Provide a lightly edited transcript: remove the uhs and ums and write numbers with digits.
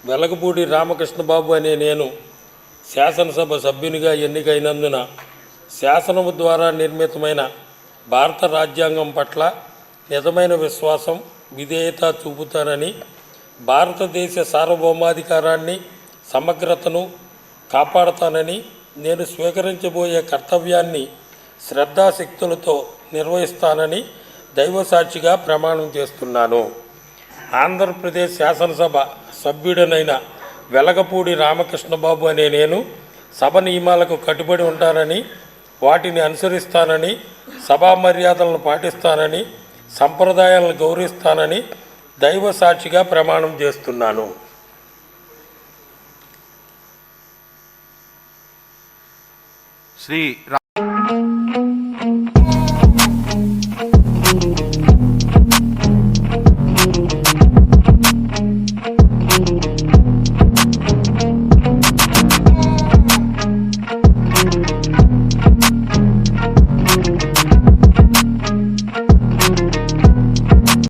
వెలగపూడి రామకృష్ణబాబు అనే నేను శాసనసభ సభ్యునిగా ఎన్నికైనందున శాసనము ద్వారా నిర్మితమైన భారత రాజ్యాంగం పట్ల నిజమైన విశ్వాసం, విధేయత చూపుతానని, భారతదేశ సార్వభౌమాధికారాన్ని, సమగ్రతను కాపాడతానని, నేను స్వీకరించబోయే కర్తవ్యాన్ని శ్రద్ధాశక్తులతో నిర్వహిస్తానని దైవసాక్షిగా ప్రమాణం చేస్తున్నాను. ఆంధ్రప్రదేశ్ శాసనసభ సభ్యుడనైన వెలగపూడి రామకృష్ణబాబు అనే నేను సభ నియమాలకు కట్టుబడి ఉంటానని, వాటిని అనుసరిస్తానని, సభా మర్యాదలను పాటిస్తానని, సంప్రదాయాలను గౌరవిస్తానని దైవ సాక్షిగా ప్రమాణం చేస్తున్నాను. శ్రీ